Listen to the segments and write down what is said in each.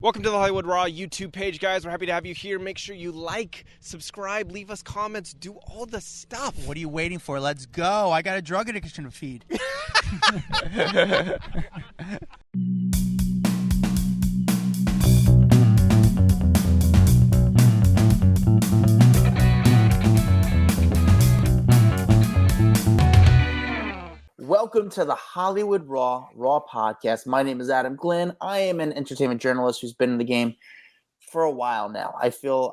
Welcome to the Hollywood Raw YouTube page, guys. We're happy to have you here. Make sure you like, subscribe, leave us comments, do all the stuff. What are you waiting for? Let's go. I got a drug addiction to feed. Welcome to the Hollywood Raw podcast. My name is Adam Glyn. I am an entertainment journalist who's been in the game for a while now. I feel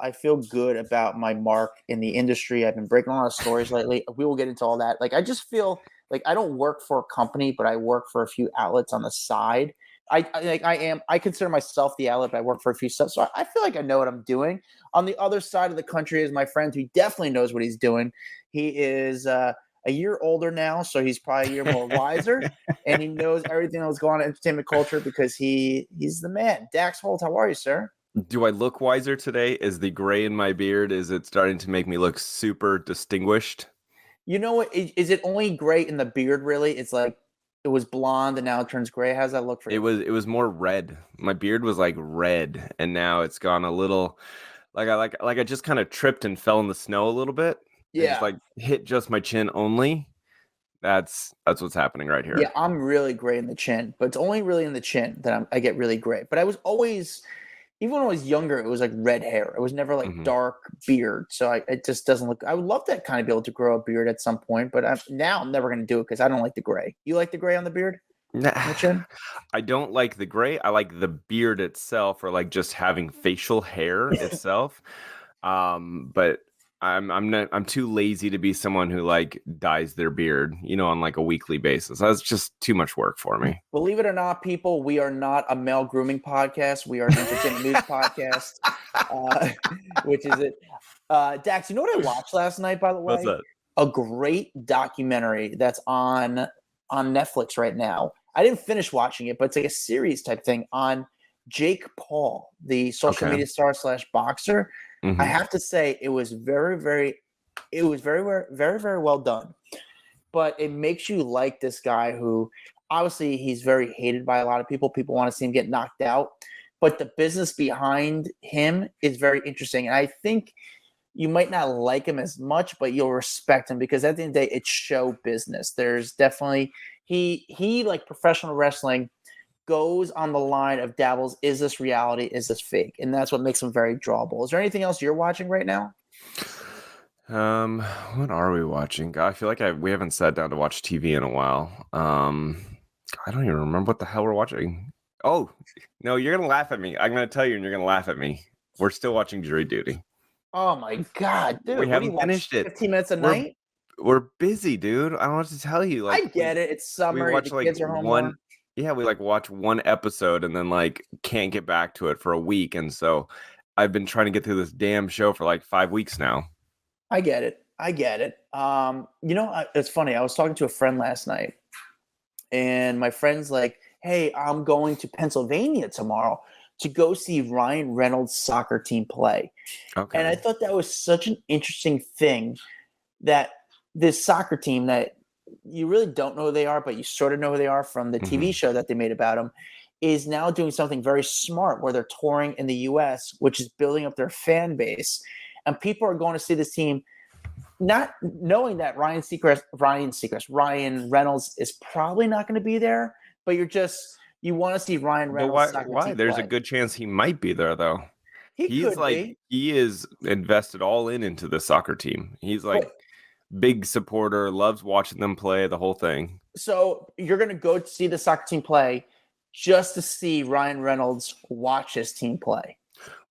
good about my mark in the industry. I've been breaking a lot of stories lately. We will get into all that. I just feel like I don't work for a company, but I work for a few outlets on the side. I consider myself the outlet, but I work for a few stuff. So I feel like I know what I'm doing. On the other side of the country is my friend who definitely knows what he's doing. He is a year older now, so he's probably a year more wiser, and he knows everything that's going on in entertainment culture because he's the man. Dax Holt, how are you, sir? Do I look wiser today? Is the gray in my beard, is it starting to make me look super distinguished? You know what? Is it only gray in the beard, really? It's like it was blonde and now it turns gray. How's that look for you? It was more red. My beard was like red, and now it's gone a little like I just kind of tripped and fell in the snow a little bit. Yeah. Just like hit just my chin only. That's what's happening right here. Yeah, I'm really gray in the chin, but it's only really in the chin that I get really gray. But I was always, even when I was younger, it was like red hair. It was never like dark beard. So it just doesn't look. I would love to kind of be able to grow a beard at some point, but now I'm never going to do it because I don't like the gray. You like the gray on the beard? Nah, on the chin? I don't like the gray. I like the beard itself, or like just having facial hair itself. But I'm too lazy to be someone who like dyes their beard, on like a weekly basis. That's just too much work for me. Believe it or not, people, we are not a male grooming podcast. We are an entertainment news podcast, which is it. Dax, you know what I watched last night, by the way? What's that? A great documentary that's on Netflix right now. I didn't finish watching it, but it's like a series type thing on Jake Paul, the social media star / boxer. I have to say it was very, very well done. But it makes you like this guy who obviously he's very hated by a lot of people. People want to see him get knocked out. But the business behind him is very interesting. And I think you might not like him as much, but you'll respect him because at the end of the day, it's show business. There's definitely he like professional wrestling goes on the line of dabbles. Is this reality? Is this fake? And that's what makes him very drawable. Is there anything else you're watching right now? What are we watching? God, I feel like we haven't sat down to watch TV in a while. I don't even remember what the hell we're watching. Oh, no, you're going to laugh at me. I'm going to tell you and you're going to laugh at me. We're still watching Jury Duty. Oh my God, dude. We haven't finished it. 15 minutes a night? We're busy, dude. I don't know what to tell you. I get it. It's summer. The kids are home. Yeah, we watch one episode and then can't get back to it for a week. And so I've been trying to get through this damn show for 5 weeks now. I get it. It's funny. I was talking to a friend last night and my friend's like, hey, I'm going to Pennsylvania tomorrow to go see Ryan Reynolds' soccer team play. Okay. And I thought that was such an interesting thing that this soccer team that you really don't know who they are, but you sort of know who they are from the TV show that they made about them, is now doing something very smart where they're touring in the U.S., which is building up their fan base. And people are going to see this team not knowing that Ryan Reynolds is probably not going to be there, but you want to see Ryan Reynolds. But why? There's a good chance he might be there, though. He is invested all into the soccer team. He's big supporter, loves watching them play, the whole thing. So you're going to go see the soccer team play just to see Ryan Reynolds watch his team play?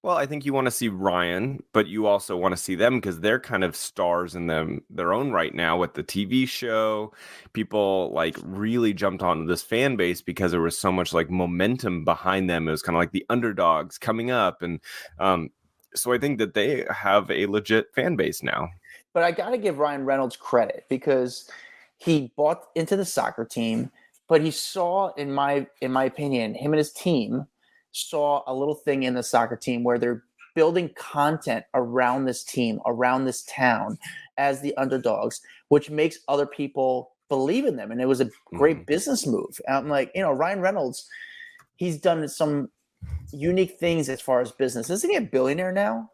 Well, I think you want to see Ryan, but you also want to see them because they're kind of stars in their own right now with the TV show. People really jumped onto this fan base because there was so much momentum behind them. It was kind of like the underdogs coming up. And so I think that they have a legit fan base now. But I got to give Ryan Reynolds credit because he bought into the soccer team, but he saw, in my opinion, him and his team saw a little thing in the soccer team where they're building content around this team, around this town as the underdogs, which makes other people believe in them. And it was a great business move. I'm like, Ryan Reynolds, he's done some unique things as far as business. Isn't he a billionaire now?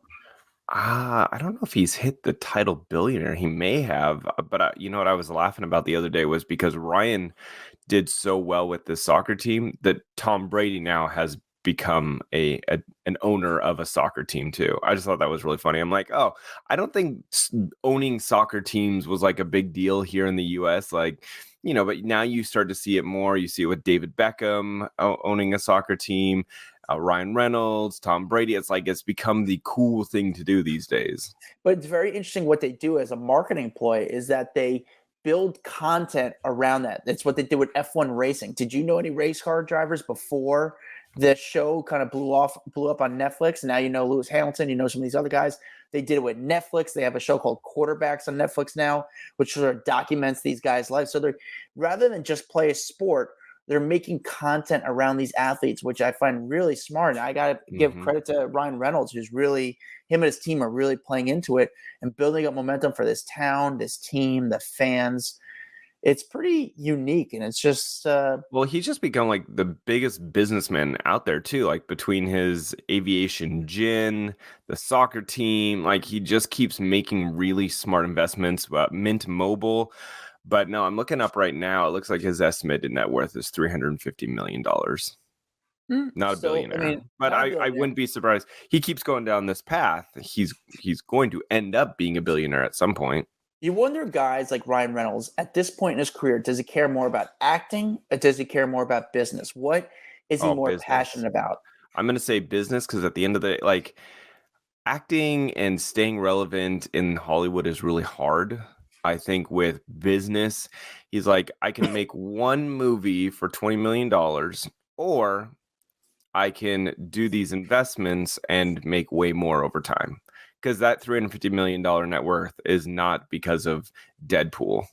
I don't know if he's hit the title billionaire. He may have, but you know what I was laughing about the other day was because Ryan did so well with this soccer team that Tom Brady now has become an owner of a soccer team too. I just thought that was really funny. I'm like, oh, I don't think owning soccer teams was like a big deal here in the US. Like, you know, but now you start to see it more. You see it with David Beckham owning a soccer team, Ryan Reynolds, Tom Brady. It's like it's become the cool thing to do these days. But it's very interesting what they do as a marketing ploy is that they build content around that. That's what they did with F1 racing. Did you know any race car drivers before the show kind of blew up on Netflix? Now you know Lewis Hamilton, you know some of these other guys. They did it with Netflix. They have a show called Quarterbacks on Netflix now, which sort of documents these guys' lives. So they're rather than just play a sport, they're making content around these athletes, which I find really smart. And I got to give credit to Ryan Reynolds, who's really, him and his team are really playing into it and building up momentum for this town, this team, the fans. It's pretty unique. And it's just. Well, he's just become like the biggest businessman out there, too. Like between his aviation gin, the soccer team, like he just keeps making really smart investments. Mint Mobile. But no, I'm looking up right now. It looks like his estimated net worth is $350 million. Not a billionaire. I mean, but I wouldn't be surprised. He keeps going down this path. He's going to end up being a billionaire at some point. You wonder, guys like Ryan Reynolds, at this point in his career, does he care more about acting or does he care more about business? What is he more business. passionate about? I'm going to say business because at the end of the like, acting and staying relevant in Hollywood is really hard. I think with business, he's like, I can make one movie for $20 million, or I can do these investments and make way more over time. Because that $350 million net worth is not because of Deadpool.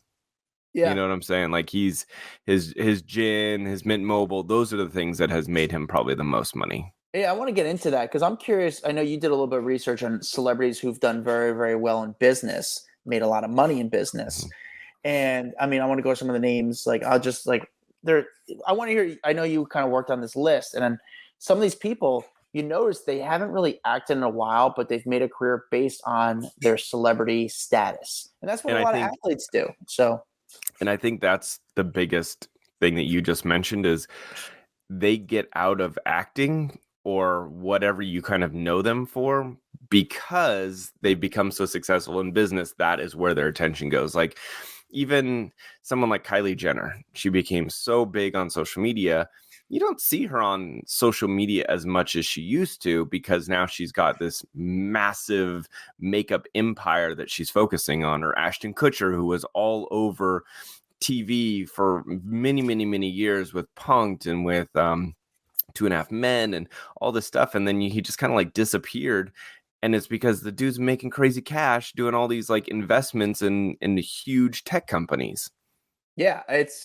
Yeah. You know what I'm saying? Like his gin, his Mint Mobile, those are the things that has made him probably the most money. Yeah, I want to get into that because I'm curious. I know you did a little bit of research on celebrities who've done very, very well in business, made a lot of money in business. And I mean, I want to go some of the names. Like, I'll just like I want to hear, I know you kind of worked on this list, and then some of these people, you notice they haven't really acted in a while, but they've made a career based on their celebrity status. And that's what a lot of athletes do. So, and I think that's the biggest thing that you just mentioned is they get out of acting or whatever you kind of know them for because they've become so successful in business. That is where their attention goes. Like even someone like Kylie Jenner, she became so big on social media. You don't see her on social media as much as she used to because now she's got this massive makeup empire that she's focusing on. Or Ashton Kutcher, who was all over TV for many, many, many years with Punk'd and with 2.5 Men and all this stuff. And then he just kind of like disappeared. And it's because the dude's making crazy cash doing all these like investments in huge tech companies. Yeah, it's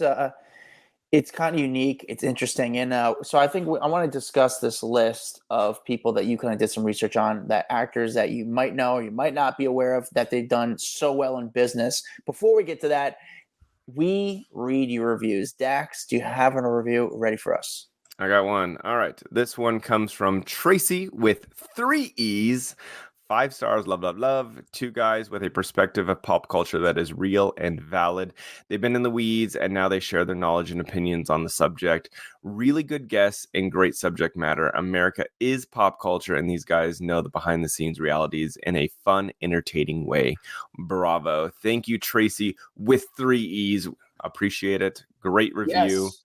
kind of unique. It's interesting. And so I think I want to discuss this list of people that you kind of did some research on, that actors that you might know or you might not be aware of that they've done so well in business. Before we get to that, we read your reviews. Dax, do you have a review ready for us? I got one. All right. This one comes from Tracy with 3 E's. 5 stars, love, love, love. 2 guys with a perspective of pop culture that is real and valid. They've been in the weeds and now they share their knowledge and opinions on the subject. Really good guests and great subject matter. America is pop culture and these guys know the behind the scenes realities in a fun, entertaining way. Bravo. Thank you, Tracy with 3 E's. Appreciate it. Great review. Yes.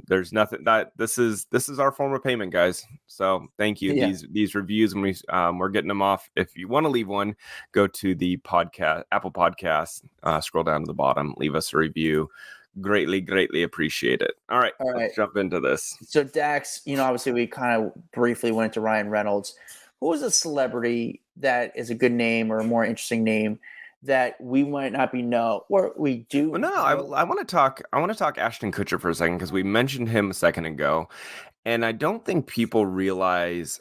There's nothing that this is our form of payment, guys. So thank you. Yeah. These reviews, and we're getting them off. If you want to leave one, go to the podcast, Apple Podcasts, scroll down to the bottom, leave us a review. Greatly appreciate it. All right. Let's jump into this. So Dax, obviously we kind of briefly went into Ryan Reynolds. Who is a celebrity that is a good name or a more interesting name that we might not be or we do? Well, no, I want to talk Ashton Kutcher for a second because we mentioned him a second ago, and I don't think people realize,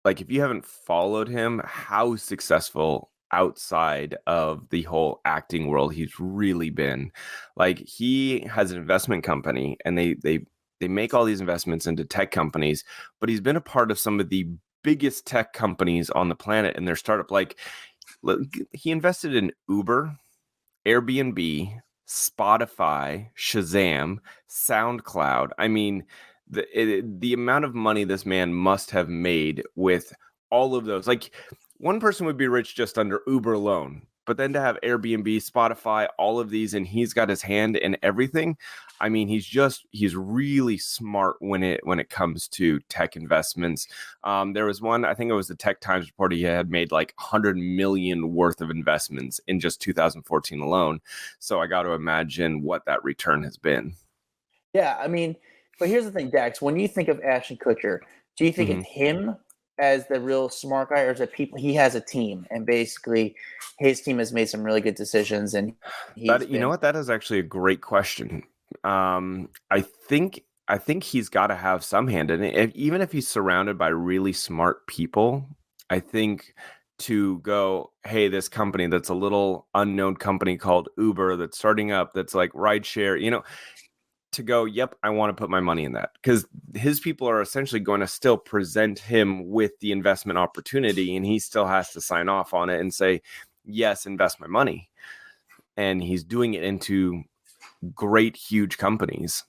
like, if you haven't followed him, how successful outside of the whole acting world he's really been. Like, he has an investment company, and they they make all these investments into tech companies, but he's been a part of some of the biggest tech companies on the planet and their startup. Like he invested in Uber, Airbnb, Spotify, Shazam, SoundCloud. I mean, the amount of money this man must have made with all of those. Like one person would be rich just under Uber alone, but then to have Airbnb, Spotify, all of these, and he's got his hand in everything. I mean, he's really smart when it comes to tech investments. There was one, I think it was the Tech Times report, he had made like 100 million worth of investments in just 2014 alone. So I got to imagine what that return has been. Yeah, I mean, but here's the thing, Dax. When you think of Ashton Kutcher, do you think it's him as the real smart guy, or is it people? He has a team, and basically, his team has made some really good decisions. And you know what? That is actually a great question. I think he's got to have some hand in it. Even if he's surrounded by really smart people, I think to go, hey, this company that's a little unknown company called Uber that's starting up, that's like rideshare, to go, yep, I want to put my money in that, because his people are essentially going to still present him with the investment opportunity, and he still has to sign off on it and say, yes, invest my money. And he's doing it into great, huge companies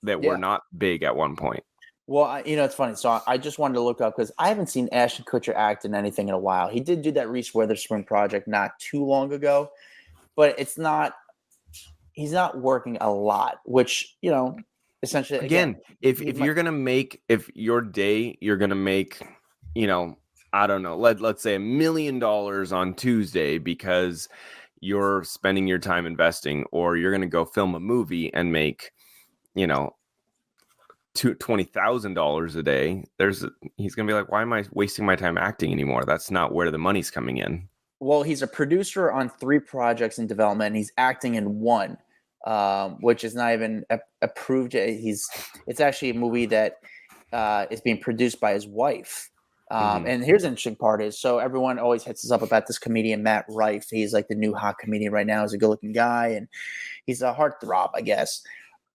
that were not big at one point. Well, it's funny. So I just wanted to look up, because I haven't seen Ashton Kutcher act in anything in a while. He did do that Reese Witherspoon project not too long ago, but he's not working a lot, which, essentially, again if you're going to make, if your day, you're going to make, I don't know, let's say $1 million on Tuesday because you're spending your time investing, or you're going to go film a movie and make, $20,000 a day. He's going to be like, why am I wasting my time acting anymore? That's not where the money's coming in. Well, he's a producer on 3 projects in development, and he's acting in 1. Which is not even approved. It's actually a movie that is being produced by his wife. And here's the interesting part is, so everyone always hits us up about this comedian, Matt Rife. He's like the new hot comedian right now. He's a good looking guy, and he's a heartthrob, I guess.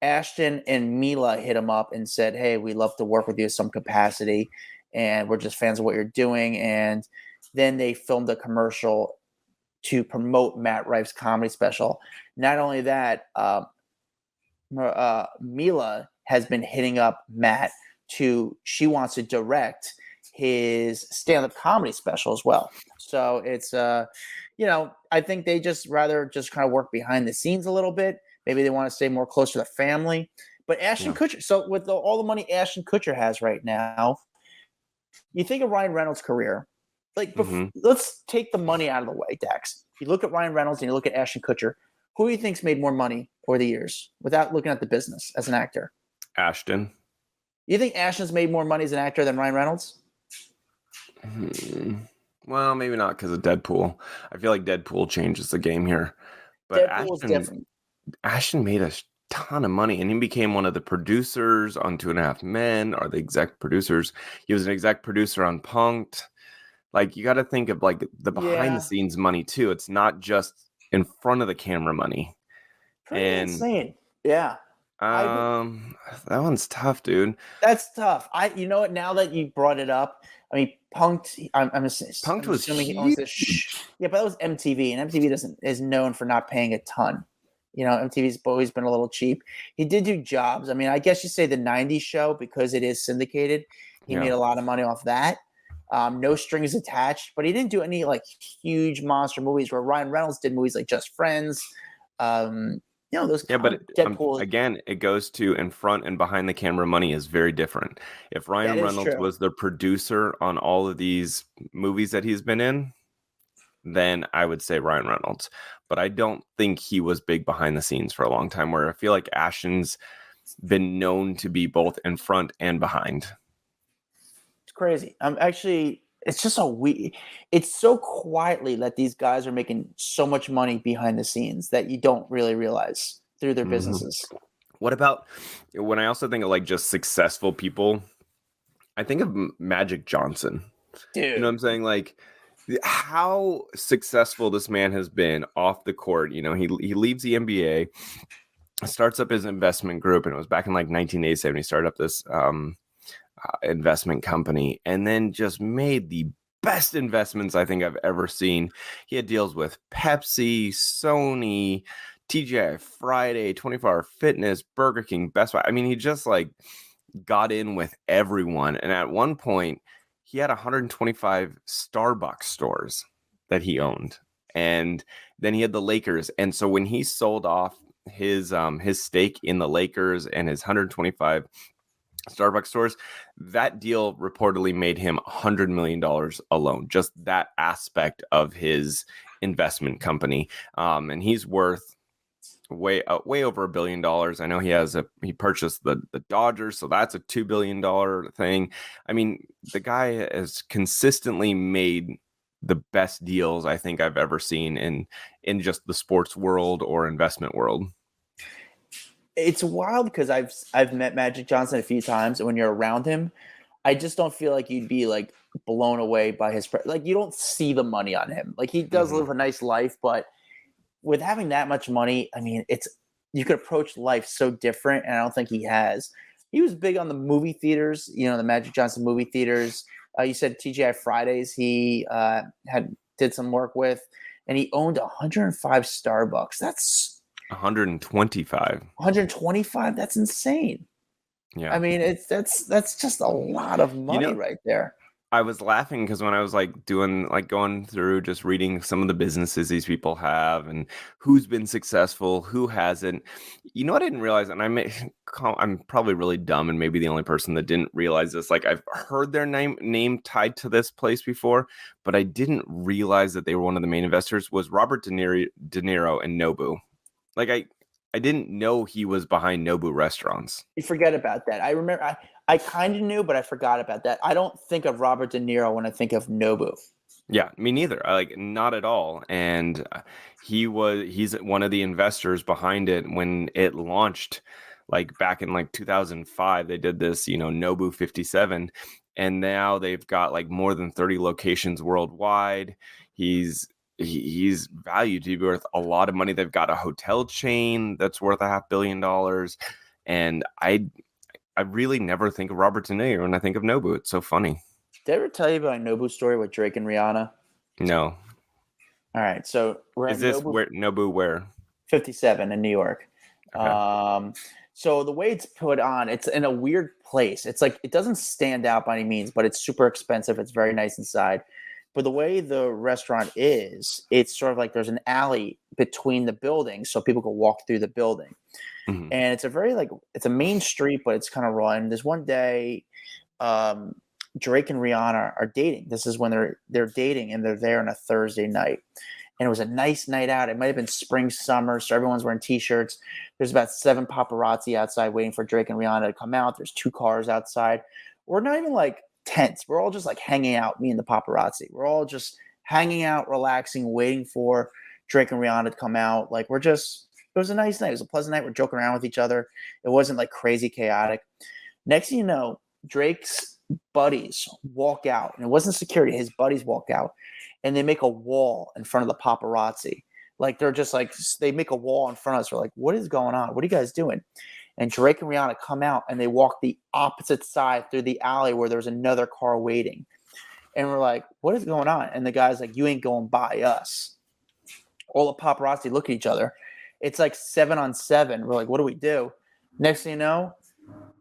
Ashton and Mila hit him up and said, hey, we'd love to work with you in some capacity, and we're just fans of what you're doing. And then they filmed a commercial to promote Matt Rife's comedy special. Not only that, Mila has been hitting up Matt she wants to direct his stand-up comedy special as well. So it's, I think they just rather just kind of work behind the scenes a little bit. Maybe they want to stay more close to the family. But Ashton Kutcher, so with all the money Ashton Kutcher has right now, you think of Ryan Reynolds' career. Like, let's take the money out of the way, Dax. You look at Ryan Reynolds and you look at Ashton Kutcher. Who do you think's made more money over the years without looking at the business as an actor? Ashton. You think Ashton's made more money as an actor than Ryan Reynolds? Well, maybe not because of Deadpool. I feel like Deadpool changes the game here. But Deadpool's different. Ashton made a ton of money, and he became one of the producers on 2.5 Men, or the exec producers. He was an exec producer on Punk'd. Like, you got to think of like the behind the scenes money too. It's not just in front of the camera money. Pretty insane. Yeah. That one's tough, dude. That's tough. You know what? Now that you brought it up, I mean, Punk'd. Punk'd was huge. Yeah, but that was MTV, and MTV is known for not paying a ton. MTV's always been a little cheap. He did do Jobs. I mean, I guess you say the '90s show, because it is syndicated. He made a lot of money off that. No Strings Attached, but he didn't do any like huge monster movies where Ryan Reynolds did movies like Just Friends. Those. Yeah, but Deadpool. Again, it goes to in front and behind the camera money is very different. If Ryan Reynolds was the producer on all of these movies that he's been in, then I would say Ryan Reynolds. But I don't think he was big behind the scenes for a long time, where I feel like Ashton's been known to be both in front and behind. It's crazy. It's just it's so quietly that these guys are making so much money behind the scenes that you don't really realize through their businesses. What about when I also think of like just successful people? I think of Magic Johnson. Dude. You know what I'm saying? Like, how successful this man has been off the court. He leaves the NBA. starts up his investment group, and it was back in like 1987. He started up this investment company, and then just made the best investments I think I've ever seen. He had deals with Pepsi, Sony, TGI Friday, 24 Hour Fitness, Burger King, Best Buy. I mean, he just like got in with everyone. And at one point, he had 125 Starbucks stores that he owned. And then he had the Lakers. And so when he sold off his stake in the Lakers and his 125 Starbucks stores, that deal reportedly made him $100 million alone. Just that aspect of his investment company. And he's worth way over $1 billion. I know he purchased the Dodgers, so that's a $2 billion thing. I mean, the guy has consistently made the best deals I think I've ever seen in just the sports world or investment world. It's wild because I've met Magic Johnson a few times, and when you're around him, I just don't feel like you'd be like blown away by his like you don't see the money on him. Like he does live a nice life, but with having that much money, I mean, you could approach life so different, and I don't think he has. He was big on the movie theaters, the Magic Johnson movie theaters. You said TGI Fridays he did some work with, and he owned 105 Starbucks. That's 125. 125. That's insane. Yeah. I mean, that's just a lot of money right there. I was laughing because when I was going through just reading some of the businesses these people have and who's been successful, who hasn't. I didn't realize, and I'm probably really dumb and maybe the only person that didn't realize this. Like I've heard their name tied to this place before, but I didn't realize that they were one of the main investors. Was Robert De Niro and Nobu. Like I didn't know he was behind Nobu restaurants. You forget about that. I remember I kind of knew, but I forgot about that. I don't think of Robert De Niro when I think of Nobu. Yeah, me neither. Not at all. And he's one of the investors behind it when it launched, like back in like 2005. They did this, Nobu 57, and now they've got like more than 30 locations worldwide. He's valued to be worth a lot of money. They've got a hotel chain that's worth $500 million. And I really never think of Robert De Niro when I think of Nobu. It's so funny. Did I ever tell you about Nobu's story with Drake and Rhianna? No. All right. So is this Nobu where? 57 in New York. Okay. So the way it's put on, it's in a weird place. It's like, it doesn't stand out by any means, but it's super expensive. It's very nice inside. But the way the restaurant is, it's sort of like there's an alley between the buildings so people can walk through the building. Mm-hmm. And it's it's a main street, but it's kind of raw. And there's one day Drake and Rhianna are dating. This is when they're dating, and they're there on a Thursday night. And it was a nice night out. It might have been spring, summer, so everyone's wearing T-shirts. There's about 7 paparazzi outside waiting for Drake and Rhianna to come out. There's 2 cars outside. We're not even like tense. We're all just like hanging out, me and the paparazzi. We're all just hanging out, relaxing, waiting for Drake and Rhianna to come out. Like it was a nice night. It was a pleasant night. We're joking around with each other. It wasn't like crazy chaotic. Next thing you know, Drake's buddies walk out, and it wasn't security. His buddies walk out, and they make a wall in front of the paparazzi. Like they're just like, they make a wall in front of us. We're like, what is going on? What are you guys doing? And Drake and Rhianna come out, and they walk the opposite side through the alley where there's another car waiting. And we're like, what is going on? And the guy's like, you ain't going by us. All the paparazzi look at each other. It's like 7 on 7. We're like, what do we do? Next thing you know,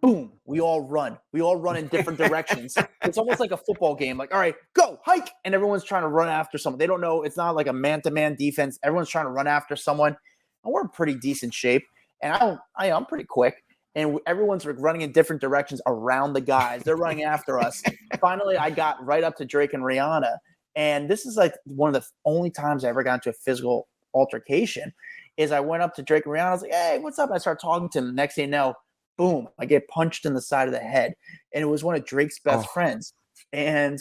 boom, we all run. We all run in different directions. It's almost like a football game. Like, all right, go, hike. And everyone's trying to run after someone. They don't know. It's not like a man-to-man defense. Everyone's trying to run after someone. And we're in pretty decent shape. And I'm pretty quick. And everyone's running in different directions around the guys. They're running after us. Finally, I got right up to Drake and Rhianna. And this is like one of the only times I ever got into a physical altercation is I went up to Drake and Rhianna. I was like, hey, what's up? I started talking to him. Next thing you know, boom, I get punched in the side of the head. And it was one of Drake's best friends. And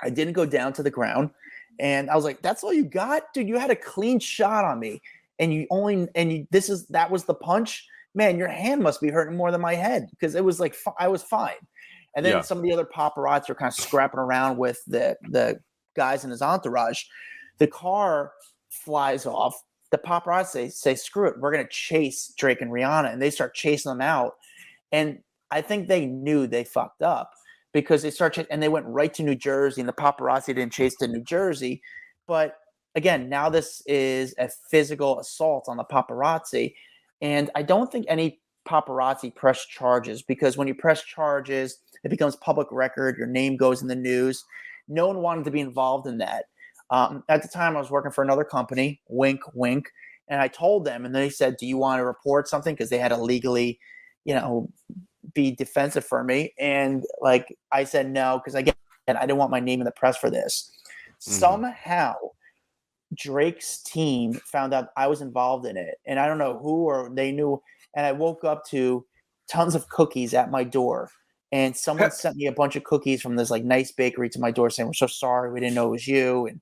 I didn't go down to the ground. And I was like, that's all you got? Dude, you had a clean shot on me. And that was the punch. Man, your hand must be hurting more than my head, because it was like I was fine. And then some of the other paparazzi are kind of scrapping around with the guys in his entourage. The car flies off. the paparazzi say, screw it, we're going to chase Drake and Rhianna. And they start chasing them out. And I think they knew they fucked up because they started, and they went right to New Jersey, and the paparazzi didn't chase to New Jersey. But again, now this is a physical assault on the paparazzi. And I don't think any paparazzi press charges, because when you press charges, it becomes public record. Your name goes in the news. No one wanted to be involved in that. At the time, I was working for another company, wink, wink. And I told them, and they said, do you want to report something? Because they had to legally, be defensive for me. And like I said, no, because I didn't want my name in the press for this. Mm-hmm. Somehow, Drake's team found out I was involved in it. And I don't know who, or they knew. And I woke up to tons of cookies at my door. And someone sent me a bunch of cookies from this like nice bakery to my door saying, we're so sorry, we didn't know it was you. And,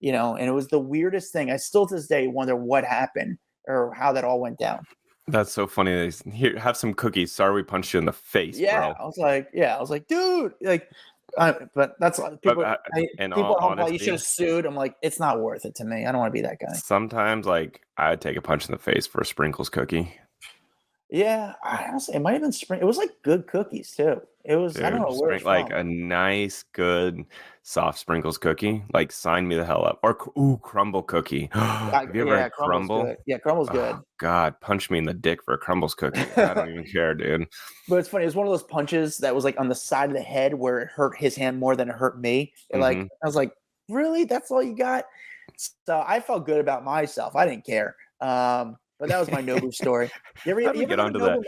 and it was the weirdest thing. I still to this day wonder what happened or how that all went down. That's so funny. Here, have some cookies. Sorry we punched you in the face, bro. I was like, dude, like, but that's people. People are like, you should have sued. I'm like, it's not worth it to me. I don't want to be that guy. Sometimes, like, I'd take a punch in the face for a sprinkles cookie. Yeah, honestly, it might have been It was like good cookies too. It was. Dude, I don't know where it's like from. A nice, good, soft sprinkles cookie. Like, sign me the hell up. Or crumble cookie. Have you ever had crumble? Good. Yeah, crumble's good. God, punch me in the dick for a crumbles cookie. I don't even care, dude. But it's funny. It was one of those punches that was like on the side of the head where it hurt his hand more than it hurt me. And like I was like, really? That's all you got? So I felt good about myself. I didn't care. But that was my Nobu story. You ever get onto that?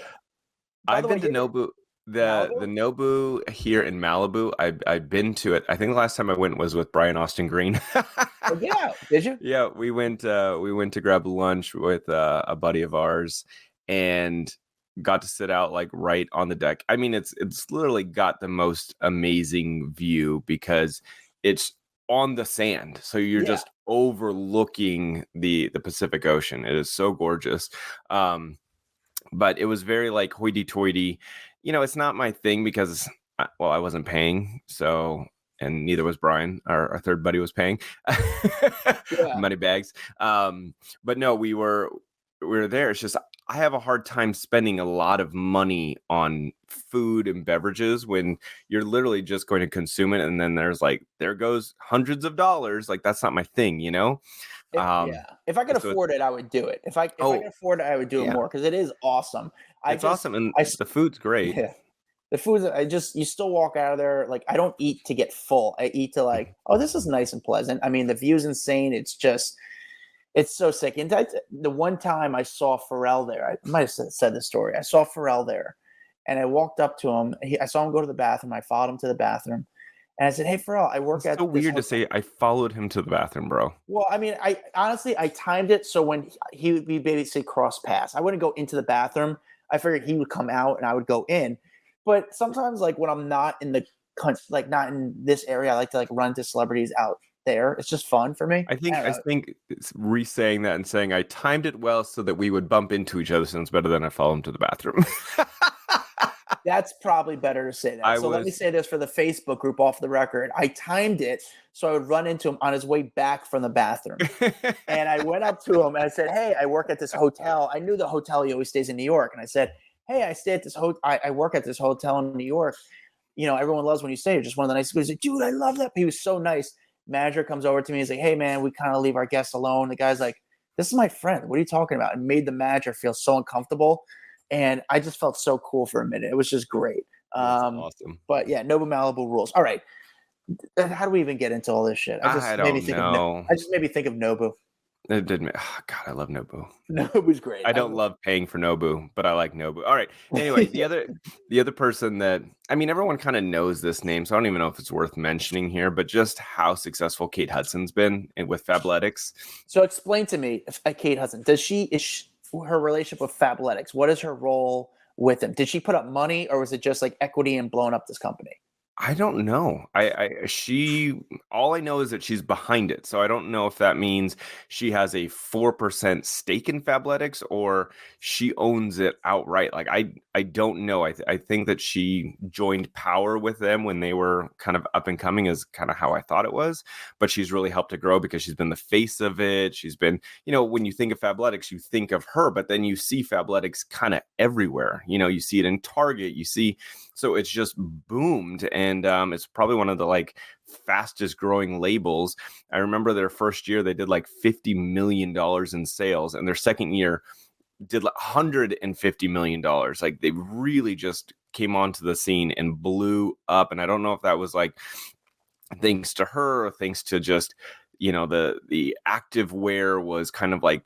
I've been to Nobu. The Nobu here in Malibu, I've been to it. I think the last time I went was with Brian Austin Green. Oh, yeah, did you? Yeah, we went to grab lunch with a buddy of ours and got to sit out like right on the deck. I mean, it's literally got the most amazing view because it's on the sand, so you're just overlooking the Pacific Ocean. It is so gorgeous. But it was very like hoity-toity. It's not my thing because I wasn't paying, so, and neither was Brian. Our third buddy was paying. Money bags. But no, we were there. It's just I have a hard time spending a lot of money on food and beverages when you're literally just going to consume it, and then there goes hundreds of dollars. Like, that's not my thing, If I could afford it, I would do it. If I could afford it, I would do it more because it is awesome. It's awesome, and the food's great. Yeah. The food, you still walk out of there. Like, I don't eat to get full. I eat to like, oh, this is nice and pleasant. I mean, the view's insane. It's so sick. And the one time I saw Farrell there, I might have said this story. I saw Farrell there, and I walked up to him. I saw him go to the bathroom. I followed him to the bathroom, and I said, "Hey, Farrell, I work at." It's so weird to say I followed him to the bathroom, bro. Well, I mean, I honestly timed it so when he would be basically cross paths. I wouldn't go into the bathroom. I figured he would come out and I would go in. But sometimes, like when I'm not in the country, like not in this area, I like to like run to celebrities out there. It's just fun for me. I think it's re-saying that and saying I timed it well so that we would bump into each other sounds better than I follow him to the bathroom. That's probably better to say that. Let me say this for the Facebook group off the record. I timed it so I would run into him on his way back from the bathroom. And I went up to him and I said, "Hey, I work at this hotel." I knew the hotel he always stays in New York. And I said, "Hey, I stay at this I work at this hotel in New York. Everyone loves when you stay. You're just one of the nicest guys." He's like, "Dude, I love that." He was so nice. Manager comes over to me. He's like, "Hey, man, we kind of leave our guests alone." The guy's like, "This is my friend. What are you talking about?" And made the manager feel so uncomfortable. And I just felt so cool for a minute. It was just great. Awesome. But yeah, Nobu Malibu rules. All right. How do we even get into all this shit? I don't know. I just made me think of Nobu. It did. Oh, God, I love Nobu. Nobu's great. I don't love paying for Nobu, but I like Nobu. All right. Anyway, the other person that, I mean, everyone kind of knows this name, so I don't even know if it's worth mentioning here, but just how successful Kate Hudson's been with Fabletics. So explain to me, Kate Hudson, is her relationship with Fabletics? What is her role with him? Did she put up money, or was it just like equity and blowing up this company? I don't know. She, all I know is that she's behind it. So I don't know if that means she has a 4% stake in Fabletics or she owns it outright. Like, I don't know. I think that she joined power with them when they were kind of up and coming, is kind of how I thought it was. But she's really helped it grow because she's been the face of it. She's been, when you think of Fabletics, you think of her, but then you see Fabletics kind of everywhere. You see it in Target, so it's just boomed, and it's probably one of the like fastest growing labels. I remember their first year they did like $50 million in sales, and their second year did like $150 million. Like, they really just came onto the scene and blew up. And I don't know if that was like thanks to her or thanks to just the active wear was kind of like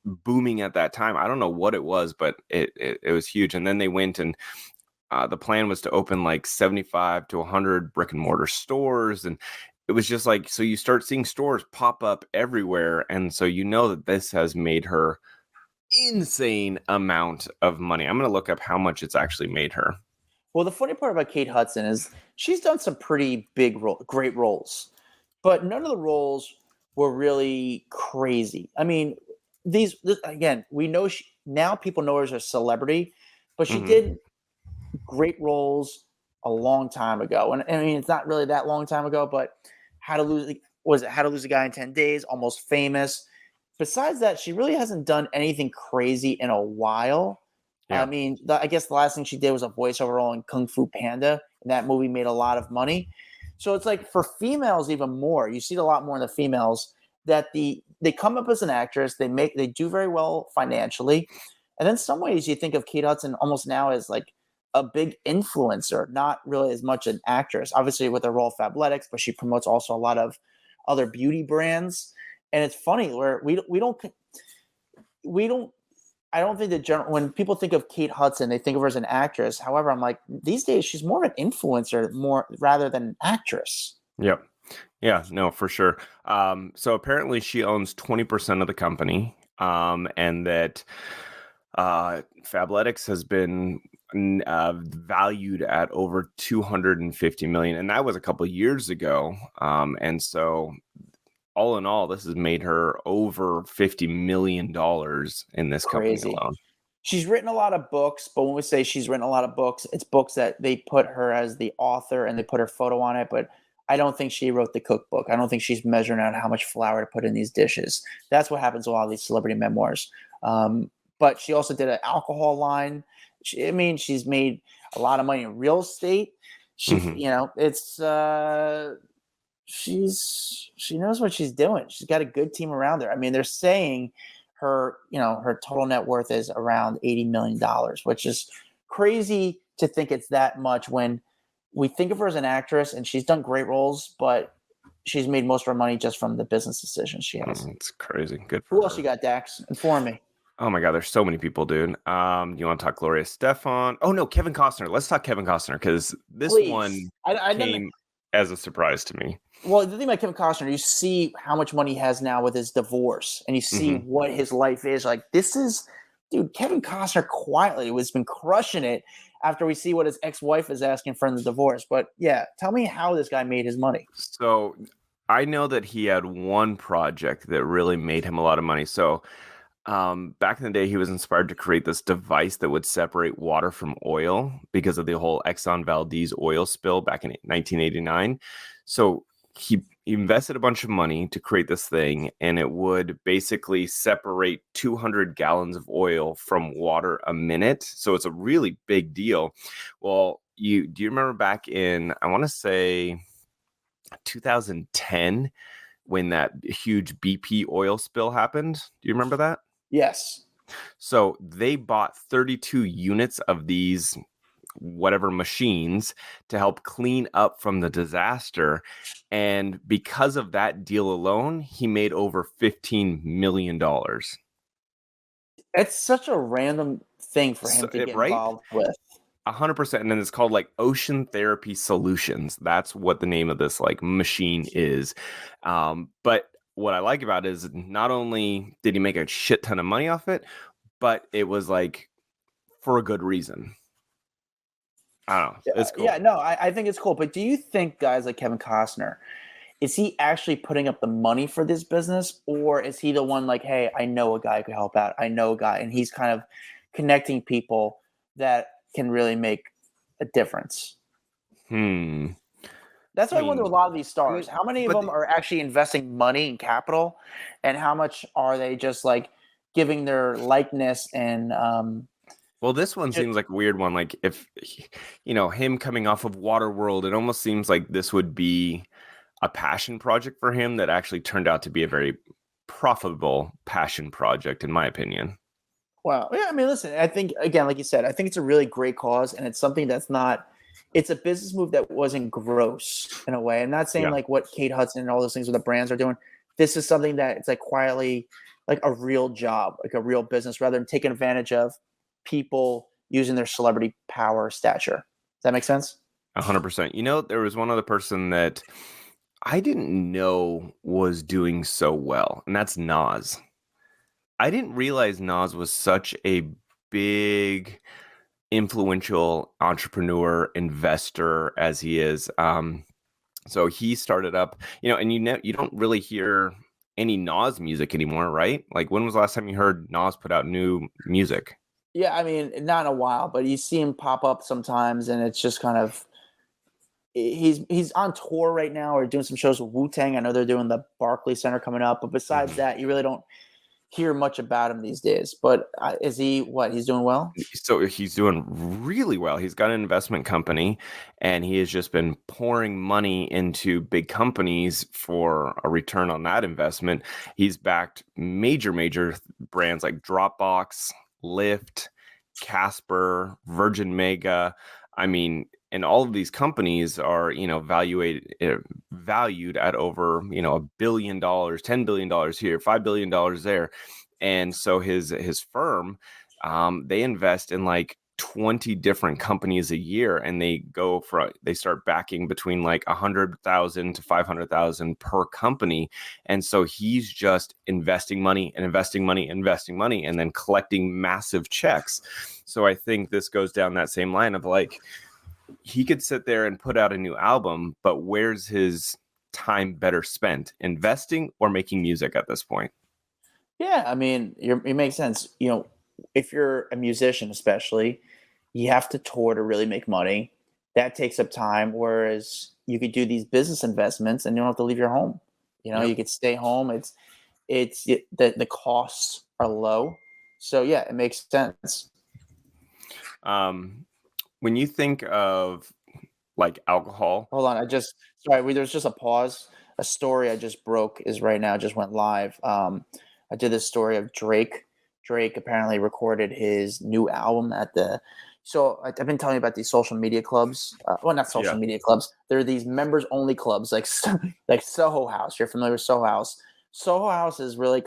booming at that time. I don't know what it was, but it was huge. And then they went and the plan was to open like 75 to 100 brick and mortar stores. And it was just like, so you start seeing stores pop up everywhere. And so that this has made her insane amount of money. I'm going to look up how much it's actually made her. Well, the funny part about Kate Hudson is she's done some pretty great roles, but none of the roles were really crazy. I mean, again, we know now people know her as a celebrity, but she did great roles a long time ago. And I mean, it's not really that long time ago, but How to Lose a Guy in 10 Days, Almost Famous. Besides that, she really hasn't done anything crazy in a while. Yeah. I mean, I guess the last thing she did was a voiceover role in Kung Fu Panda, and that movie made a lot of money. So it's like for females even more, you see it a lot more in the females that they come up as an actress, they do very well financially. And then some ways you think of Kate Hudson almost now as like a big influencer, not really as much an actress, obviously with her role Fabletics, but she promotes also a lot of other beauty brands. And it's funny where I don't think that when people think of Kate Hudson, they think of her as an actress. However, I'm like, these days she's more of an influencer more rather than an actress. Yep. Yeah, no, for sure. So apparently she owns 20% of the company, and that Fabletics has been valued at over 250 million, and that was a couple of years ago. And so all in all, this has made her over $50 million in this company alone. She's written a lot of books, but when we say she's written a lot of books, it's books that they put her as the author and they put her photo on it. But I don't think she wrote the cookbook. I don't think she's measuring out how much flour to put in these dishes. That's what happens with all these celebrity memoirs. But she also did an alcohol line. She's made a lot of money in real estate. She knows what she's doing. She's got a good team around her. I mean, they're saying her total net worth is around $80 million, which is crazy to think it's that much when we think of her as an actress and she's done great roles, but she's made most of her money just from the business decisions she has. It's crazy. Good for Who else you got, Dax? Inform me. Oh my God, there's so many people, dude. You want to talk Gloria Estefan? Oh no, Kevin Costner. Let's talk Kevin Costner because this one came as a surprise to me. Well, the thing about Kevin Costner, you see how much money he has now with his divorce, and you see what his life is like. Kevin Costner quietly has been crushing it after we see what his ex-wife is asking for in the divorce. But yeah, tell me how this guy made his money. So I know that he had one project that really made him a lot of money. So back in the day, he was inspired to create this device that would separate water from oil because of the whole Exxon Valdez oil spill back in 1989. So he invested a bunch of money to create this thing, and it would basically separate 200 gallons of oil from water a minute. So it's a really big deal. Well, do you remember back in, I want to say 2010, when that huge BP oil spill happened? Do you remember that? Yes. So they bought 32 units of these whatever machines to help clean up from the disaster. And because of that deal alone, he made over $15 million. It's such a random thing for him to get involved with. 100%. And then it's called like Ocean Therapy Solutions. That's what the name of this like machine is. But what I like about it is not only did he make a shit ton of money off it, but it was like for a good reason. I don't know. It's cool. Yeah, no, I think it's cool. But do you think guys like Kevin Costner, is he actually putting up the money for this business, or is he the one like, hey, I know a guy who could help out. I know a guy, and he's kind of connecting people that can really make a difference. That's what I wonder with a lot of these stars. How many of them are actually investing money and capital, and how much are they just like giving their likeness and well, this one seems like a weird one. Like if him coming off of Waterworld, it almost seems like this would be a passion project for him that actually turned out to be a very profitable passion project, in my opinion. Wow. Yeah, I mean, listen, I think, again, like you said, I think it's a really great cause, and it's something that's not – it's a business move that wasn't gross in a way. I'm not saying like what Kate Hudson and all those things with the brands are doing. This is something that it's like quietly like a real job, like a real business, rather than taking advantage of people using their celebrity power stature. Does that make sense? 100%. There was one other person that I didn't know was doing so well, and that's Nas. I didn't realize Nas was such a big, influential entrepreneur, investor as he is. So he started up, and you don't really hear any Nas music anymore, right? Like, when was the last time you heard Nas put out new music? Yeah, I mean, not in a while, but you see him pop up sometimes, and it's just kind of he's on tour right now or doing some shows with Wu-Tang. I know they're doing the Barclays Center coming up, but besides that, you really don't hear much about him these days. But is he what? He's doing well? So he's doing really well. He's got an investment company, and he has just been pouring money into big companies for a return on that investment. He's backed major brands like Dropbox, Lyft, Casper, Virgin Mega. I mean, and all of these companies are, valued at over, $1 billion, $10 billion here, $5 billion there. And so his firm, they invest in like 20 different companies a year, and they start backing between like 100,000 to 500,000 per company. And so he's just investing money and investing money and investing money and then collecting massive checks. So I think this goes down that same line of like, he could sit there and put out a new album, but where's his time better spent, investing or making music at this point? Yeah, I mean, it makes sense. If you're a musician, especially, you have to tour to really make money. That takes up time. Whereas you could do these business investments and you don't have to leave your home. You could stay home. The costs are low. So yeah, it makes sense. When you think of like alcohol, hold on. There's just a pause. A story I just broke just went live. I did this story of Drake. Drake apparently recorded his new album so I've been telling you about these social media clubs. Not social media clubs. There are these members only clubs like Soho House. You're familiar with Soho House. Soho House is really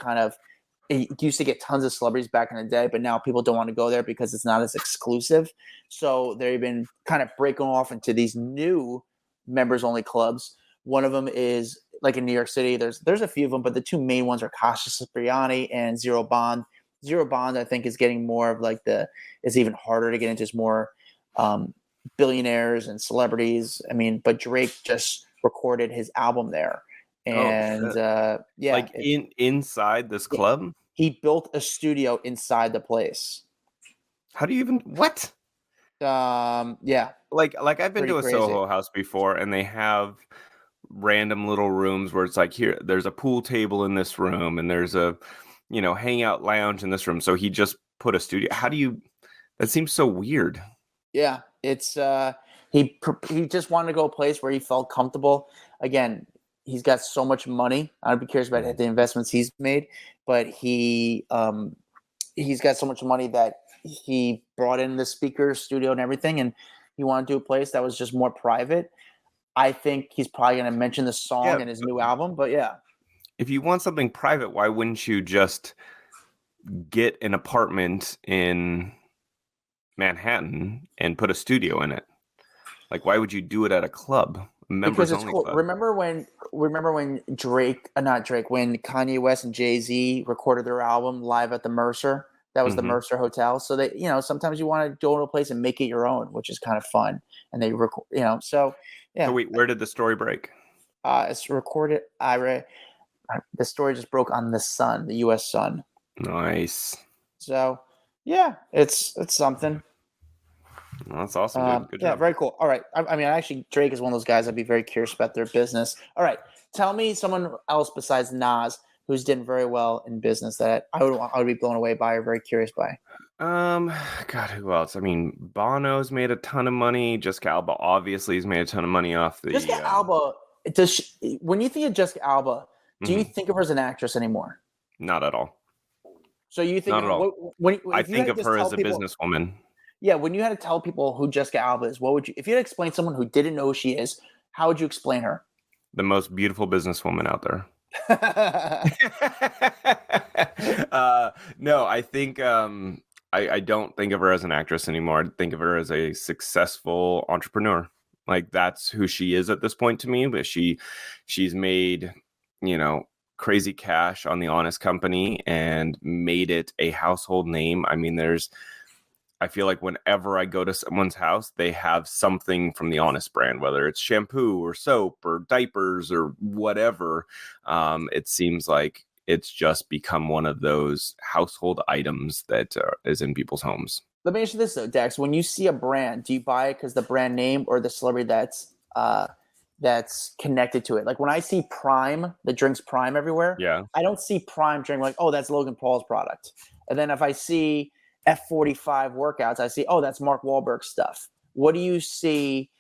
it used to get tons of celebrities back in the day, but now people don't want to go there because it's not as exclusive. So they've been kind of breaking off into these new members only clubs. One of them is like in New York City. There's a few of them, but the two main ones are Casa Cipriani and Zero Bond. Zero Bond, I think, is getting more of like it's even harder to get into. It's more billionaires and celebrities. I mean, but Drake just recorded his album there. And like inside this club, he built a studio inside the place. How do you even what? Yeah, like I've been to a crazy Soho House before, and they have random little rooms where it's like, here, there's a pool table in this room, and there's a hangout lounge in this room. So he just put a studio. That seems so weird. Yeah, it's he just wanted to go a place where he felt comfortable. Again, he's got so much money. I'd be curious about the investments he's made, but he's got so much money that he brought in the speaker studio and everything, and he wanted to do a place that was just more private. I think he's probably going to mention the song in his new album, but yeah. If you want something private, why wouldn't you just get an apartment in Manhattan and put a studio in it? Like, why would you do it at a club? Because it's cool. Club. Remember when when Kanye West and Jay-Z recorded their album live at the Mercer? That was the Mercer Hotel. So they, sometimes you want to go to a place and make it your own, which is kind of fun. And they record, so yeah. So wait, where did the story break? It's recorded. The story just broke on the Sun, the U.S. Sun. Nice. So yeah, it's something. Well, that's awesome, dude. Good job. Very cool. All right. I mean, actually, Drake is one of those guys I'd be very curious about their business. All right. Tell me someone else besides Nas who's done very well in business that I would be blown away by or very curious by. God, who else? I mean, Bono's made a ton of money. Jessica Alba obviously has made a ton of money off the. Jessica Alba, when you think of Jessica Alba, do you think of her as an actress anymore? Not at all. So you think not at all. I think of her as a businesswoman. Yeah, when you had to tell people who Jessica Alba is, what would you? If you had to explain someone who didn't know who she is, how would you explain her? The most beautiful businesswoman out there. No, I think I don't think of her as an actress anymore. I think of her as a successful entrepreneur. Like that's who she is at this point to me. But she's made, crazy cash on the Honest Company and made it a household name. I mean, I feel like whenever I go to someone's house, they have something from the Honest brand, whether it's shampoo or soap or diapers or whatever. It seems like it's just become one of those household items that is in people's homes. Let me ask you this though, Dax. When you see a brand, do you buy it because the brand name or the celebrity that's connected to it? Like when I see Prime, the drinks Prime everywhere, I don't see Prime drink like, oh, that's Logan Paul's product. And then if I see F45 workouts, I see, oh, that's Mark Whalburg's stuff. What do you see,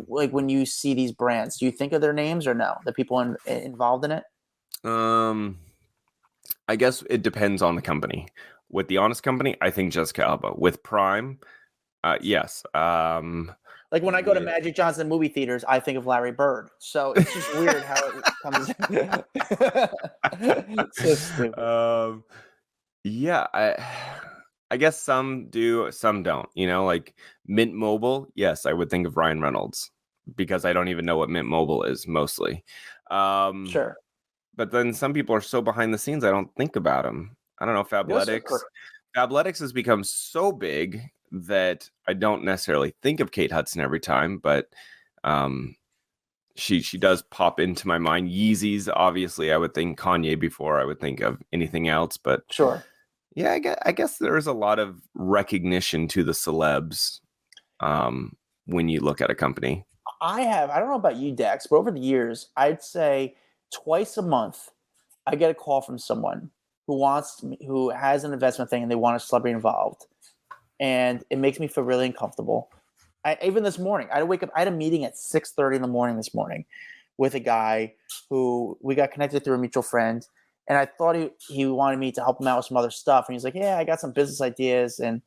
like when you see these brands? Do you think of their names or no? The people involved in it? I guess it depends on the company. With the Honest Company, I think Jessica Alba. With Prime, yes. Like when I go to Magic Johnson movie theaters, I think of Larry Bird. So it's just weird how it comes. It's so stupid. Yeah, I guess some do, some don't. Like Mint Mobile, yes, I would think of Ryan Reynolds because I don't even know what Mint Mobile is mostly. Sure. But then some people are so behind the scenes, I don't think about them. I don't know, Fabletics. Fabletics has become so big that I don't necessarily think of Kate Hudson every time, but she does pop into my mind. Yeezys, obviously, I would think Kanye before I would think of anything else, but sure. Yeah, I guess there is a lot of recognition to the celebs when you look at a company. I don't know about you, Dax, but over the years, I'd say twice a month, I get a call from someone who has an investment thing and they want a celebrity involved. And it makes me feel really uncomfortable. Even this morning, I had to wake up. I had a meeting at 6:30 in the morning this morning with a guy who we got connected through a mutual friend. And I thought he wanted me to help him out with some other stuff. And he's like, yeah, I got some business ideas. And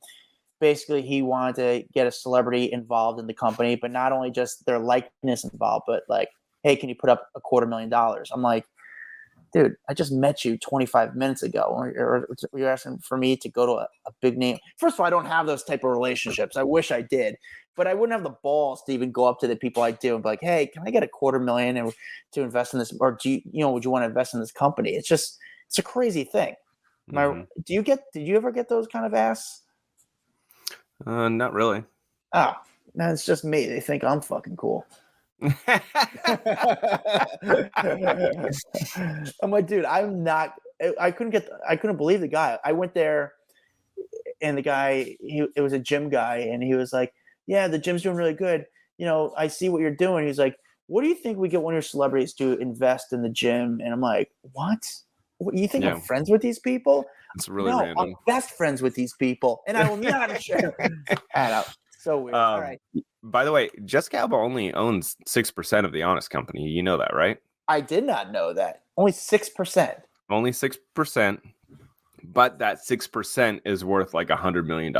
basically he wanted to get a celebrity involved in the company, but not only just their likeness involved, but like, hey, can you put up $250,000? I'm like, dude, I just met you 25 minutes ago. Or you're asking for me to go to a big name. First of all, I don't have those type of relationships. I wish I did. But I wouldn't have the balls to even go up to the people I do and be like, hey, can I get $250,000 to invest in this? Or would you want to invest in this company? It's a crazy thing. Did you ever get those kind of asks? Not really. Oh, no, it's just me. They think I'm fucking cool. I'm like, dude, I'm not. I couldn't believe the guy. I went there, and the guy, it was a gym guy, and he was like, yeah, the gym's doing really good. I see what you're doing. He's like, what do you think we get one of your celebrities to invest in the gym? And I'm like, what? You think I'm friends with these people? It's really random. I'm best friends with these people, and I will not share. I know. So weird. All right. By the way, Jessica Alba only owns 6% of the Honest Company. You know that, right? I did not know that. Only 6%. Only 6%. But that 6% is worth like $100 million.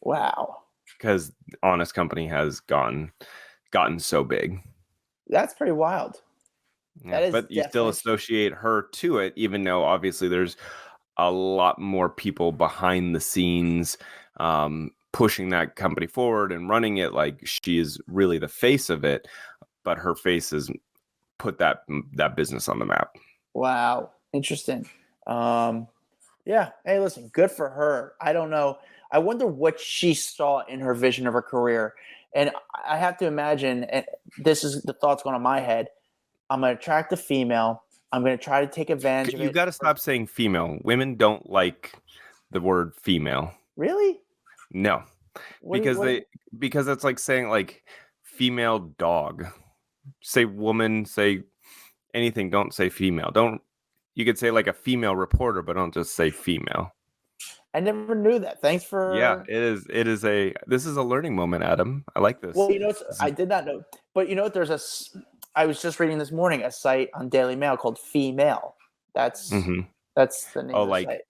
Wow. Because Honest Company has gotten so big. That's pretty wild. Yeah, but you still associate her to it, even though obviously there's a lot more people behind the scenes pushing that company forward and running it. Like she is really the face of it, but her face has put that business on the map. Wow. Interesting. Yeah, Yeah. Hey, listen, good for her. I don't know. I wonder what she saw in her vision of her career. And I have to imagine, and this is the thoughts going on my head. I'm going to attract a female. I'm going to try to take advantage of You it. got to stop saying female. Women don't like the word female. Really? No, because it's like saying like female dog. Say woman, say anything. Don't say female. Don't. You could say like a female reporter, but don't just say female. I never knew that. Thanks for. Yeah, it is. This is a learning moment, Adam. I like this. Well, I did not know, but I was just reading this morning a site on Daily Mail called Female. That's the name of the site.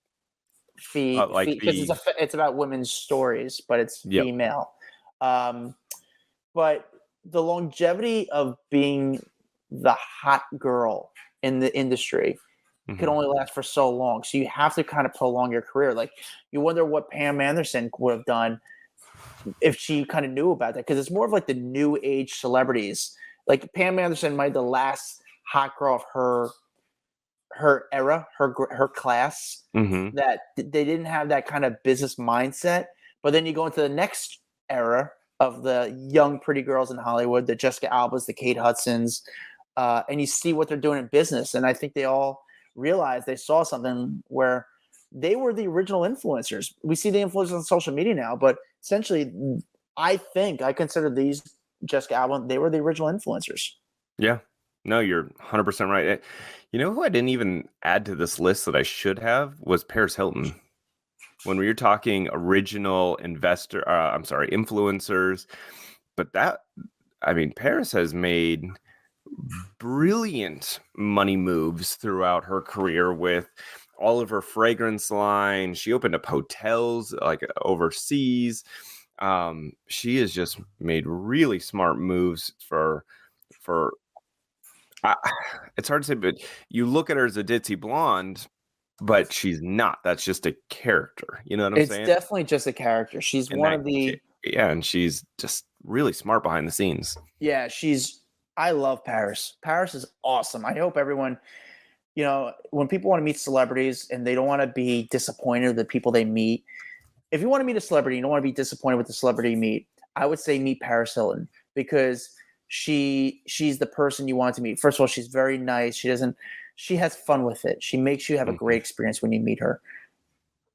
Because it's about women's stories, but it's female. But the longevity of being the hot girl in the industry can only last for so long. So you have to kind of prolong your career. Like you wonder what Pam Anderson would have done if she kind of knew about that, because it's more of like the new age celebrities. Like Pam Anderson might be the last hot girl of her era, her class, that they didn't have that kind of business mindset. But then you go into the next era of the young pretty girls in Hollywood, the Jessica Albas, the Kate Hudsons, and you see what they're doing in business. And I think they all realized they saw something where they were the original influencers. We see the influencers on social media now, but essentially, I consider these Jessica Alba, they were the original influencers. Yeah. No, you're 100% right. You know who I didn't even add to this list that I should have was Paris Hilton. When we were talking original influencers, but Paris has made brilliant money moves throughout her career with all of her fragrance line. She opened up hotels like overseas. She has just made really smart moves for it's hard to say, but you look at her as a ditzy blonde, but she's not. That's just a character. You know what I'm saying? It's definitely just a character. She's and she's just really smart behind the scenes. Yeah, I love Paris. Paris is awesome. I hope everyone, when people want to meet celebrities and they don't want to be disappointed with the people they meet. If you want to meet a celebrity, you don't want to be disappointed with the celebrity you meet. I would say meet Paris Hilton, because she's the person you want to meet. First of all, she's very nice. She has fun with it. She makes you have a great experience when you meet her.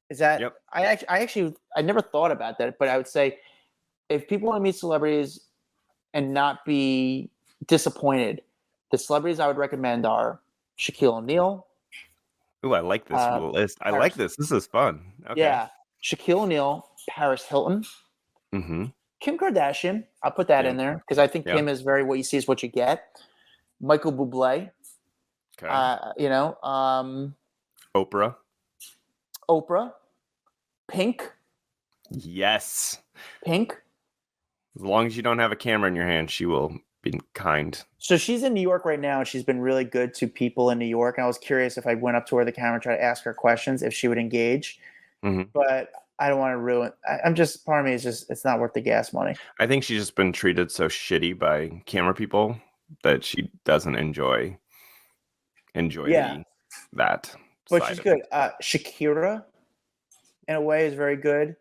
Is that, yep. I never thought about that, but I would say if people want to meet celebrities and not be disappointed, the celebrities I would recommend are Shaquille O'Neal. Ooh, I like this list. I like this. This is fun. Okay. Yeah. Shaquille O'Neal, Paris Hilton, Kim Kardashian. I'll put that in there because I think Kim is very what you see is what you get. Michael Bublé. Okay. Oprah. Pink. Yes. Pink. As long as you don't have a camera in your hand, she will be kind. So she's in New York right now, and she's been really good to people in New York. And I was curious if I went up to her the camera and tried to ask her questions, if she would engage. But I don't want to ruin. Part of me is just, it's not worth the gas money. I think she's just been treated so shitty by camera people that she doesn't enjoy that. But she's good. Shakira, in a way, is very good.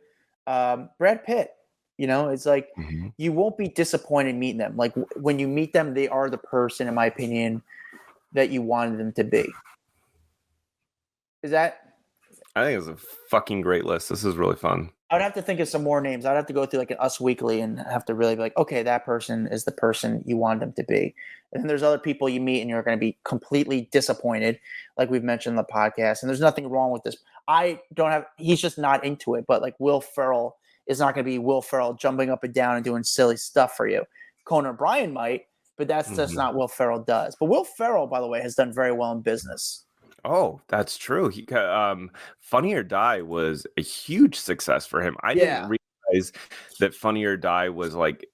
Brad Pitt, it's like you won't be disappointed meeting them. Like when you meet them, they are the person, in my opinion, that you wanted them to be. Is that? I think it's a fucking great list. This is really fun. I would have to think of some more names. I'd have to go through like an Us Weekly and have to really be like, okay, that person is the person you want them to be. And then there's other people you meet and you're going to be completely disappointed, like we've mentioned in the podcast. And there's nothing wrong with this. He's just not into it. But like Will Ferrell is not going to be Will Ferrell jumping up and down and doing silly stuff for you. Conan O'Brien might, but that's just not what Ferrell does. But Will Ferrell, by the way, has done very well in business. Oh, that's true. Funny or Die was a huge success for him. I didn't realize that Funny or Die was like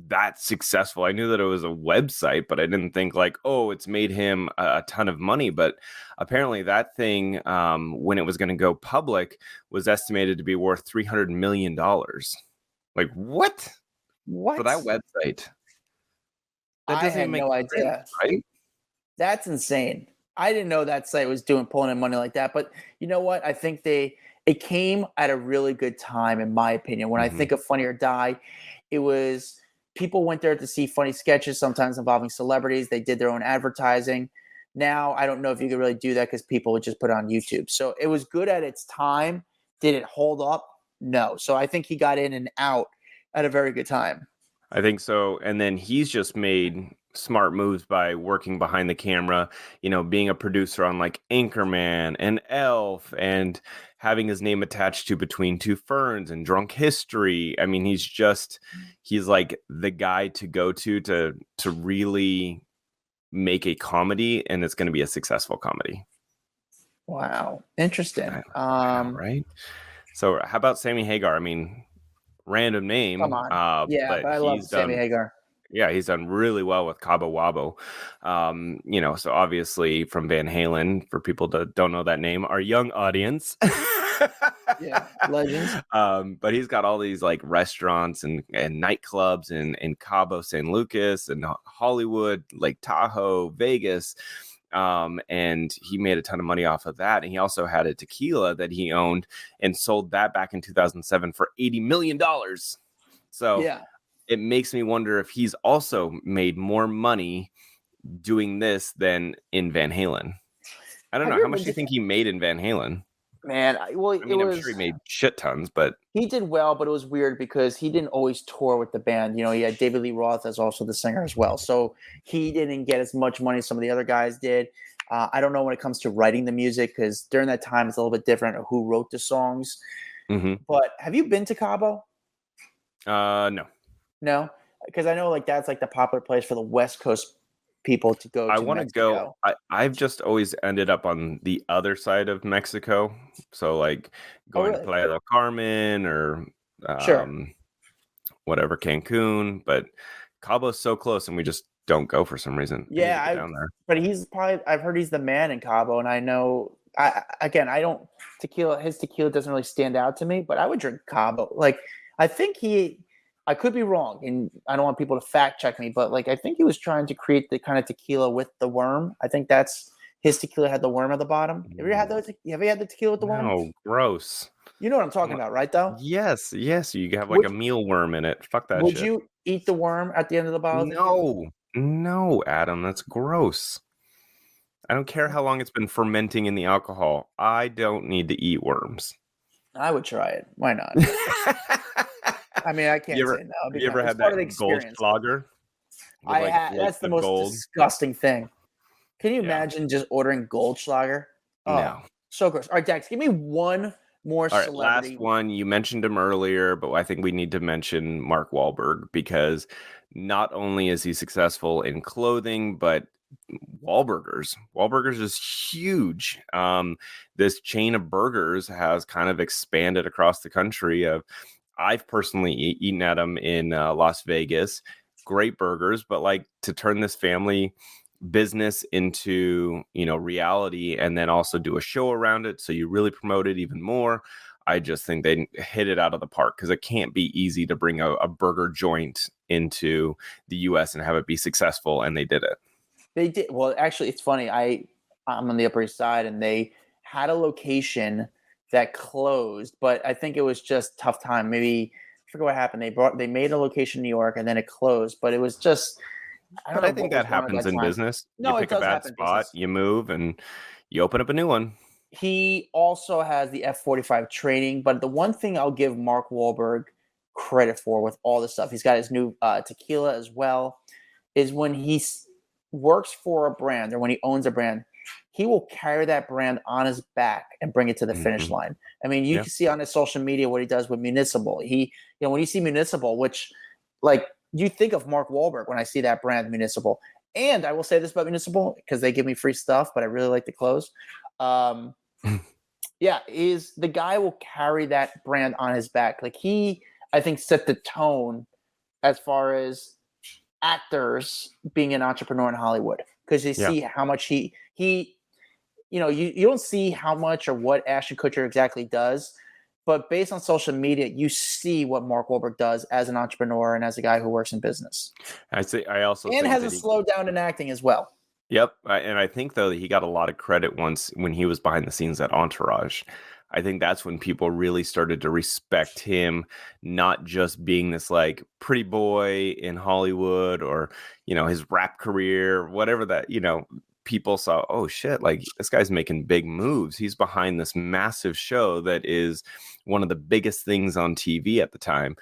that successful. I knew that it was a website, but I didn't think like, oh, it's made him a ton of money. But apparently that thing, when it was going to go public, was estimated to be worth $300 million. Like what? What? For that website? That I had no idea. Sense, right? That's insane. I didn't know that site was pulling in money like that. But you know what? I think it came at a really good time, in my opinion. When I think of Funny or Die, it was people went there to see funny sketches, sometimes involving celebrities. They did their own advertising. Now, I don't know if you could really do that because people would just put it on YouTube. So it was good at its time. Did it hold up? No. So I think he got in and out at a very good time. I think so. And then he's just made smart moves by working behind the camera, being a producer on like Anchorman and Elf and having his name attached to Between Two Ferns and Drunk History. I mean, he's like the guy to go to really make a comedy, and it's going to be a successful comedy. Wow. Interesting. Right. So how about Sammy Hagar? I mean, random name. Come on. But I love Sammy Hagar. Yeah, he's done really well with Cabo Wabo. So obviously from Van Halen, for people that don't know that name, our young audience. Yeah, legends. But he's got all these like restaurants and nightclubs in Cabo San Lucas and Hollywood, Lake Tahoe, Vegas. And he made a ton of money off of that. And he also had a tequila that he owned and sold that back in 2007 for $80 million. So yeah. It makes me wonder if he's also made more money doing this than in Van Halen. I don't know. How much do you think he made in Van Halen? Man, I'm sure he made shit tons, but he did well. But it was weird because he didn't always tour with the band. He had David Lee Roth as also the singer as well, so he didn't get as much money as some of the other guys did. I don't know when it comes to writing the music because during that time it's a little bit different of who wrote the songs. But have you been to Cabo? No, because I know like that's like the popular place for the West Coast people to go. I want to go. I've just always ended up on the other side of Mexico, so like going to Playa del Carmen or whatever, Cancun. But Cabo's so close, and we just don't go for some reason. Yeah, down there. But I've heard he's the man in Cabo, and I know. I don't tequila. His tequila doesn't really stand out to me, but I would drink Cabo. Like I think I could be wrong, and I don't want people to fact check me, but like I think he was trying to create the kind of tequila with the worm. I think that's his tequila had the worm at the bottom. Have you had the tequila with the worm? Oh, gross. You know what I'm talking about, right? Though. Yes. You have like a mealworm in it. Fuck that. Would you eat the worm at the end of the bottle? No, Adam, that's gross. I don't care how long it's been fermenting in the alcohol. I don't need to eat worms. I would try it. Why not? I mean, I can't say no. You ever had that Goldschlager? That's the most disgusting thing. Can you imagine just ordering Goldschlager? Oh, no. So gross. All right, Dax, give me one more celebrity. Last one. You mentioned him earlier, but I think we need to mention Mark Wahlberg because not only is he successful in clothing, but Whalburgers. Whalburgers is huge. This chain of burgers has kind of expanded across the country. I've personally eaten at them in Las Vegas. Great burgers, but like to turn this family business into, reality and then also do a show around it. So you really promote it even more. I just think they hit it out of the park because it can't be easy to bring a burger joint into the US and have it be successful. And they did it. They did. Well, actually, it's funny. I'm on the Upper East Side and they had a location that closed, but I think it was just tough time. Maybe I forget what happened. They made a location in New York and then it closed, but it was just. I think that happens in business. No, you pick a bad spot, you move, and you open up a new one. He also has the F-45 training, but the one thing I'll give Mark Wahlberg credit for with all this stuff, he's got his new tequila as well, is when he works for a brand or when he owns a brand, he will carry that brand on his back and bring it to the finish line. I mean, you can see on his social media what he does with Municipal. When you see Municipal, which like you think of Mark Wahlberg when I see that brand Municipal. And I will say this about Municipal because they give me free stuff, but I really like the clothes. Is the guy will carry that brand on his back. Like he, I think, set the tone as far as actors being an entrepreneur in Hollywood because you see how much he you don't see how much or what Ashton Kutcher exactly does, but based on social media, you see what Mark Wahlberg does as an entrepreneur and as a guy who works in business. I also and think has a slowdown in acting as well. Yep. And I think, though, that he got a lot of credit once when he was behind the scenes at Entourage. I think that's when people really started to respect him, not just being this like pretty boy in Hollywood or, his rap career, whatever that, people saw, oh shit, like this guy's making big moves. He's behind this massive show that is one of the biggest things on TV at the time.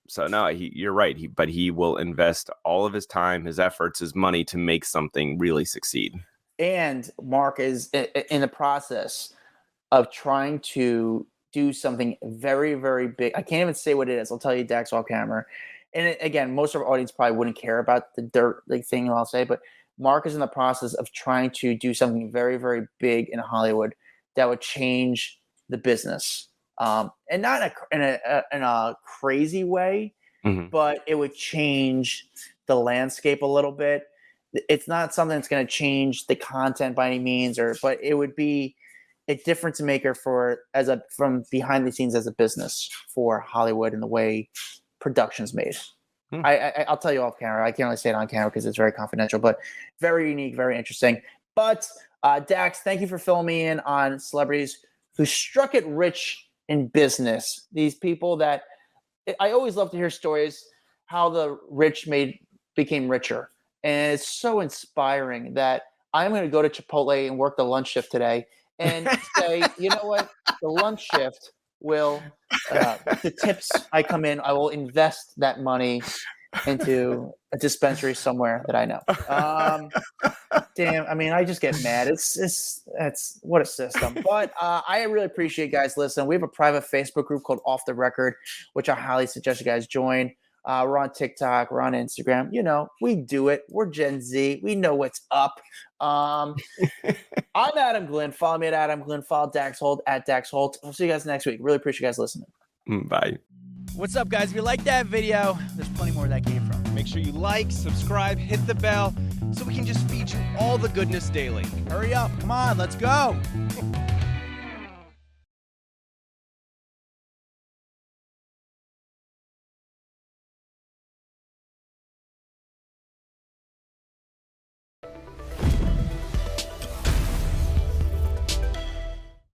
So no, you're right. But he will invest all of his time, his efforts, his money to make something really succeed. And Mark is in the process of trying to do something very, very big. I can't even say what it is. I'll tell you Dax off camera. And again, most of our audience probably wouldn't care about the dirt thing I'll say, but Mark is in the process of trying to do something very, very big in Hollywood that would change the business. And not in a crazy way, but it would change the landscape a little bit. It's not something that's going to change the content by any means, but it would be a difference maker from behind the scenes as a business for Hollywood and the way production's made. I'll tell you off camera. I can't really say it on camera because it's very confidential, but very unique, very interesting. But Dax, thank you for filling me in on celebrities who struck it rich in business. These people that I always love to hear stories how the rich became richer. And it's so inspiring that I'm going to go to Chipotle and work the lunch shift today and say, you know what, the lunch shift will, the tips I come in, I will invest that money into a dispensary somewhere that I know. Damn, I mean, I just get mad. It's what a system. But I really appreciate you guys listening. We have a private Facebook group called Off the Record, which I highly suggest you guys join. We're on TikTok. We're on Instagram. We do it. We're Gen Z. We know what's up. I'm Adam Glyn. Follow me at Adam Glyn. Follow Dax Holt at Dax Holt. We'll see you guys next week. Really appreciate you guys listening. Bye. What's up, guys? If you like that video, there's plenty more where that came from. Make sure you like, subscribe, hit the bell so we can just feed you all the goodness daily. Hurry up. Come on, let's go.